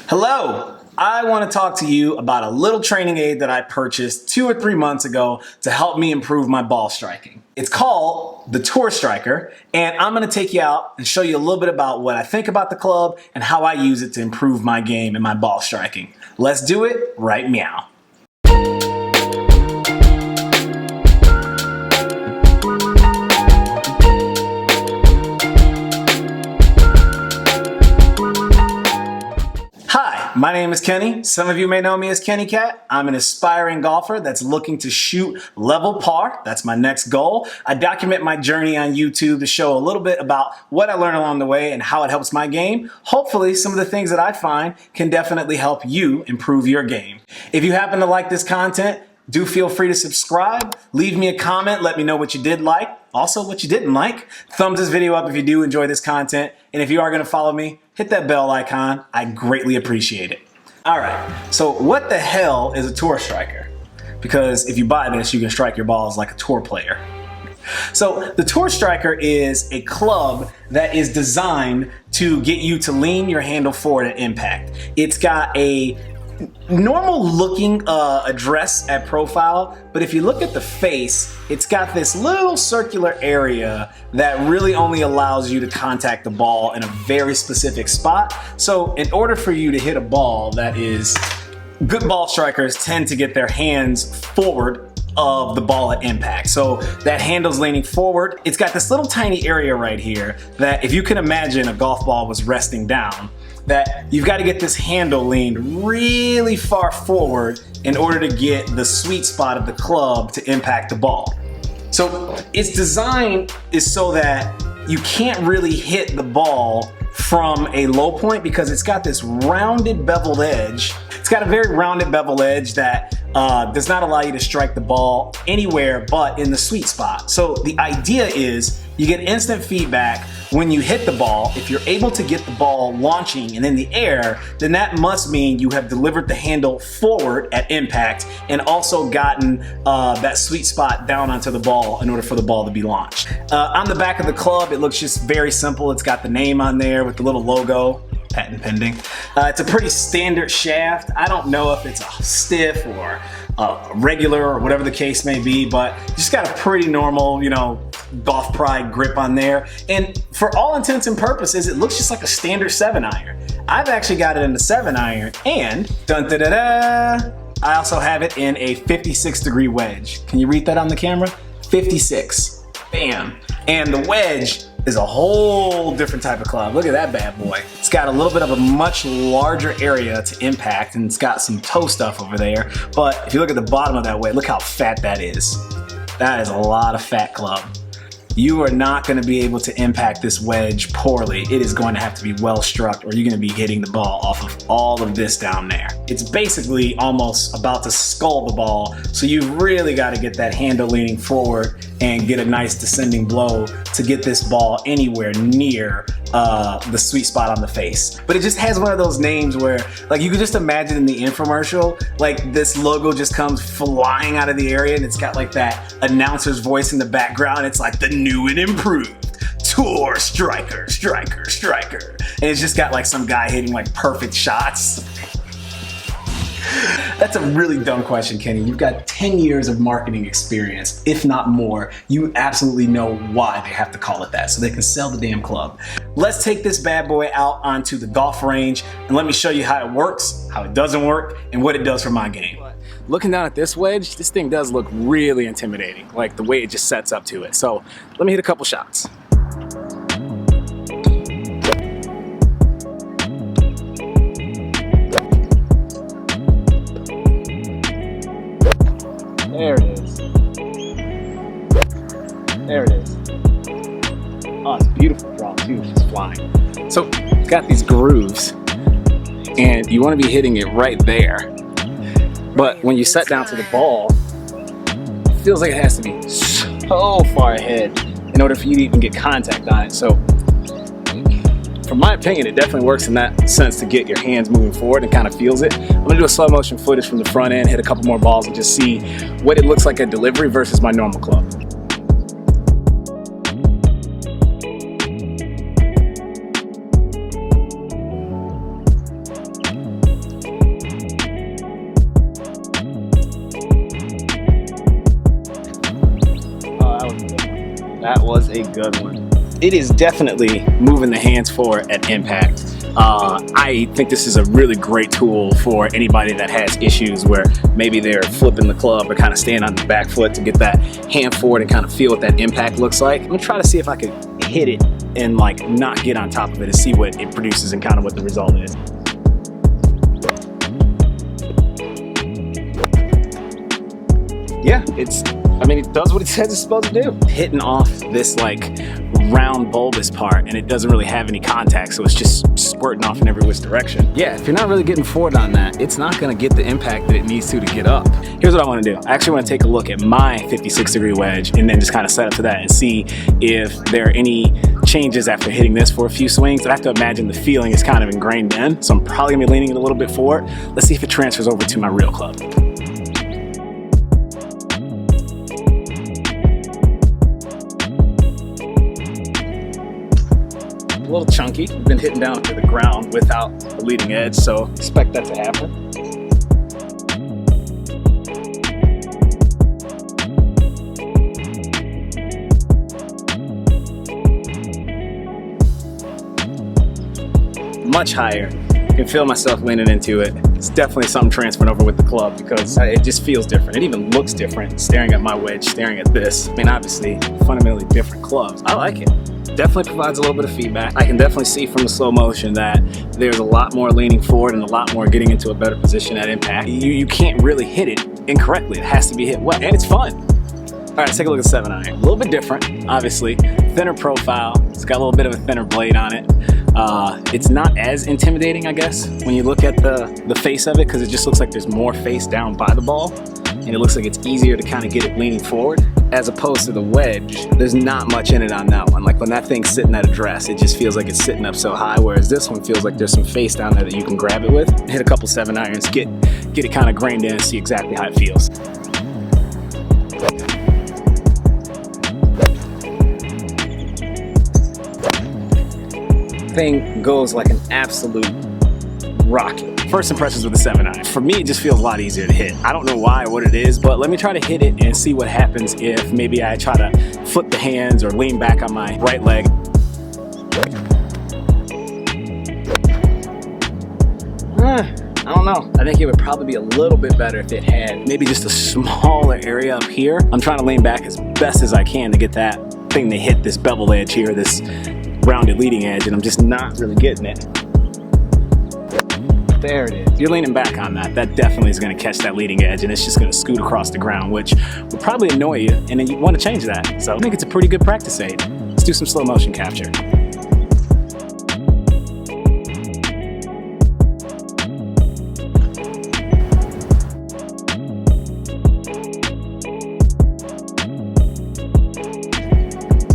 Hello! I want to talk to you about a little training aid that I purchased 2 or 3 months ago to help me improve my ball striking. It's called the Tour Striker, and I'm going to take you out and show you a little bit about what I think about the club and how I use it to improve my game and my ball striking. Let's do it right meow. My name is Kenny. Some of you may know me as Kenny Cat. I'm an aspiring golfer that's looking to shoot level par. That's my next goal. I document my journey on YouTube to show a little bit about what I learned along the way and how it helps my game. Hopefully, some of the things that I find can definitely help you improve your game. If you happen to like this content, do feel free to subscribe, leave me a comment, let me know what you did like, also what you didn't like. Thumbs this video up if you do enjoy this content, and if you are gonna follow me, hit that bell icon. I greatly appreciate it. All right, so what the hell is a Tour Striker? Because if you buy this, you can strike your balls like a tour player. So the Tour Striker is a club that is designed to get you to lean your handle forward at impact. It's got a normal looking address at profile, but if you look at the face, it's got this little circular area that really only allows you to contact the ball in a very specific spot. So in order for you to hit a ball that is, good ball strikers tend to get their hands forward of the ball at impact. So that handle's leaning forward. It's got this little tiny area right here that if you can imagine a golf ball was resting down, that you've got to get this handle leaned really far forward in order to get the sweet spot of the club to impact the ball. So its design is so that you can't really hit the ball from a low point because it's got this rounded beveled edge. It's got a very rounded beveled edge that does not allow you to strike the ball anywhere but in the sweet spot. So the idea is you get instant feedback when you hit the ball. If you're able to get the ball launching and in the air, then that must mean you have delivered the handle forward at impact and also gotten that sweet spot down onto the ball in order for the ball to be launched. On the back of the club, it looks just very simple. It's got the name on there with the little logo. Patent pending. It's a pretty standard shaft. I don't know if it's a stiff or a regular or whatever the case may be, but just got a pretty normal, golf pride grip on there. And for all intents and purposes, it looks just like a standard 7-iron. I've actually got it in the 7-iron, and dun-da-da-da, I also have it in a 56-degree wedge. Can you read that on the camera? 56. Bam. And the wedge is a whole different type of club. Look at that bad boy. It's got a little bit of a much larger area to impact, and it's got some toe stuff over there. But if you look at the bottom of that wedge, look how fat that is. That is a lot of fat club. You are not going to be able to impact this wedge poorly. It is going to have to be well struck, or you're going to be hitting the ball off of all of this down there. It's basically almost about to skull the ball, so you've really got to get that handle leaning forward and get a nice descending blow to get this ball anywhere near the sweet spot on the face. But it just has one of those names where, like, you could just imagine in the infomercial, like this logo just comes flying out of the area and it's got like that announcer's voice in the background. It's like the new and improved Tour Striker, Striker, Striker. And it's just got like some guy hitting like perfect shots. That's a really dumb question, Kenny. You've got 10 years of marketing experience, if not more. You absolutely know why they have to call it that, so they can sell the damn club. Let's take this bad boy out onto the golf range and let me show you how it works, how it doesn't work, and what it does for my game. Looking down at this wedge, this thing does look really intimidating, like the way it just sets up to it. So let me hit a couple shots. There it is. There it is. Oh, it's a beautiful draw too, it's flying. So, it's got these grooves, and you want to be hitting it right there. But when you set down to the ball, it feels like it has to be so far ahead in order for you to even get contact on it. So, from my opinion, it definitely works in that sense to get your hands moving forward and kind of feels it. I'm gonna do a slow motion footage from the front end, hit a couple more balls and just see what it looks like at delivery versus my normal club. That was a good one. It is definitely moving the hands forward at impact. I think this is a really great tool for anybody that has issues where maybe they're flipping the club or kind of staying on the back foot to get that hand forward and kind of feel what that impact looks like. I'm gonna try to see if I could hit it and like not get on top of it and see what it produces and kind of what the result is. Yeah, it does what it says it's supposed to do. Hitting off this like round bulbous part, and it doesn't really have any contact, so it's just squirting off in every which direction. Yeah, if you're not really getting forward on that, it's not gonna get the impact that it needs to get up. Here's what I wanna do. I actually wanna take a look at my 56-degree wedge and then just kind of set up to that and see if there are any changes after hitting this for a few swings. I have to imagine the feeling is kind of ingrained in, so I'm probably gonna be leaning it a little bit forward. Let's see if it transfers over to my real club. A little chunky. We've been hitting down to the ground without the leading edge, so expect that to happen. Much higher. I can feel myself leaning into it. It's definitely something transferring over with the club because it just feels different. It even looks different staring at my wedge, staring at this. I mean, obviously, fundamentally different clubs. I like it. Definitely provides a little bit of feedback. I can definitely see from the slow motion that there's a lot more leaning forward and a lot more getting into a better position at impact. You can't really hit it incorrectly. It has to be hit well, and it's fun. All right, let's take a look at 7-iron. A little bit different, obviously. Thinner profile. It's got a little bit of a thinner blade on it. It's not as intimidating, I guess, when you look at the face of it, because it just looks like there's more face down by the ball, and it looks like it's easier to kind of get it leaning forward. As opposed to the wedge, there's not much in it on that one. Like when that thing's sitting at address, it just feels like it's sitting up so high, whereas this one feels like there's some face down there that you can grab it with. Hit a couple 7-irons, get it kind of grained in and see exactly how it feels. Thing goes like an absolute rocket. First impressions with the 7-iron. For me, it just feels a lot easier to hit. I don't know why or what it is, but let me try to hit it and see what happens if maybe I try to flip the hands or lean back on my right leg. I don't know. I think it would probably be a little bit better if it had maybe just a smaller area up here. I'm trying to lean back as best as I can to get that thing to hit this bevel edge here, this rounded leading edge, and I'm just not really getting it. There it is. You're leaning back on that. That definitely is going to catch that leading edge, and it's just going to scoot across the ground, which will probably annoy you, and then you want to change that. So I think it's a pretty good practice aid. Let's do some slow motion capture.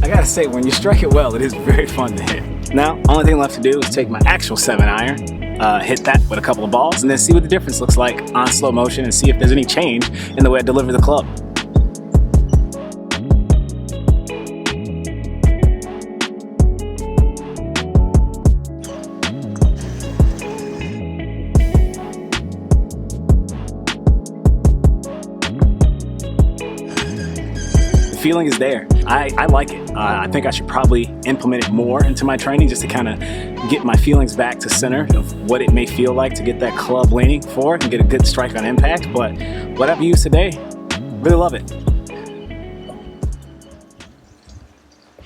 I gotta say, when you strike it well, it is very fun to hit. Now, only thing left to do is take my actual 7-iron, hit that with a couple of balls, and then see what the difference looks like on slow motion and see if there's any change in the way I deliver the club. The feeling is there. I like it. I think I should probably implement it more into my training just to kind of get my feelings back to center of what it may feel like to get that club leaning forward and get a good strike on impact. But what I've used today, really love it.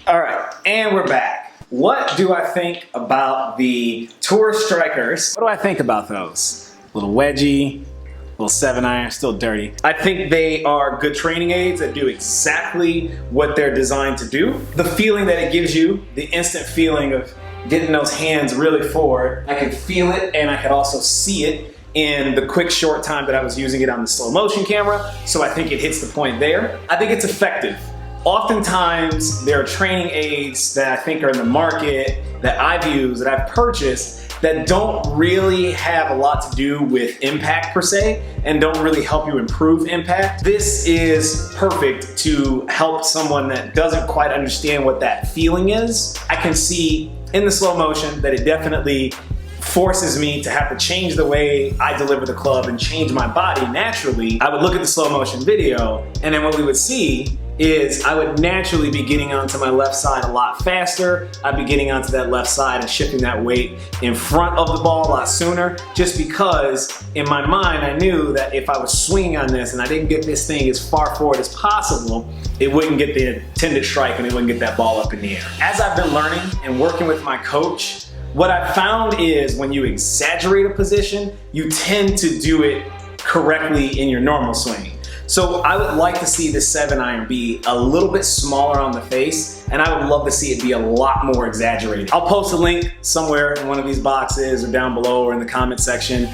All right, and we're back. What do I think about the Tour Strikers? What do I think about those? A little wedgy, little 7-iron, still dirty. I think they are good training aids that do exactly what they're designed to do. The feeling that it gives you, the instant feeling of getting those hands really forward, I could feel it and I could also see it in the quick short time that I was using it on the slow motion camera. So I think it hits the point there. I think it's effective. Oftentimes there are training aids that I think are in the market that I've used, that I've purchased, that don't really have a lot to do with impact per se and don't really help you improve impact. This is perfect to help someone that doesn't quite understand what that feeling is. I can see in the slow motion that it definitely forces me to have to change the way I deliver the club and change my body naturally. I would look at the slow motion video, and then what we would see is I would naturally be getting onto my left side a lot faster. I'd be getting onto that left side and shifting that weight in front of the ball a lot sooner, just because in my mind I knew that if I was swinging on this and I didn't get this thing as far forward as possible, it wouldn't get the intended strike and it wouldn't get that ball up in the air. As I've been learning and working with my coach, what I found is when you exaggerate a position, you tend to do it correctly in your normal swing. So I would like to see this 7-iron be a little bit smaller on the face, and I would love to see it be a lot more exaggerated. I'll post a link somewhere in one of these boxes or down below or in the comment section.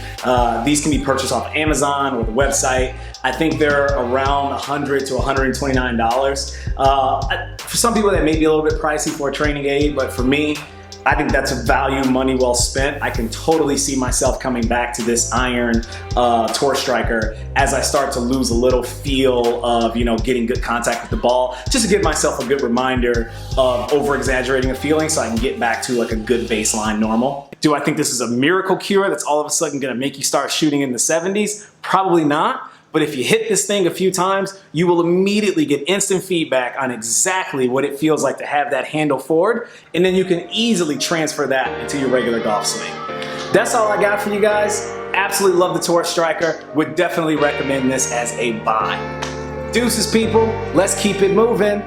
These can be purchased off Amazon or the website. I think they're around $100 to $129. For some people that may be a little bit pricey for a training aid, but for me, I think that's a value money well spent. I can totally see myself coming back to this iron tour striker as I start to lose a little feel of, getting good contact with the ball, just to give myself a good reminder of over exaggerating a feeling so I can get back to like a good baseline normal. Do I think this is a miracle cure that's all of a sudden gonna make you start shooting in the 70s? Probably not. But if you hit this thing a few times, you will immediately get instant feedback on exactly what it feels like to have that handle forward, and then you can easily transfer that into your regular golf swing. That's all I got for you guys. Absolutely love the Tour Striker. Would definitely recommend this as a buy. Deuces, people. Let's keep it moving.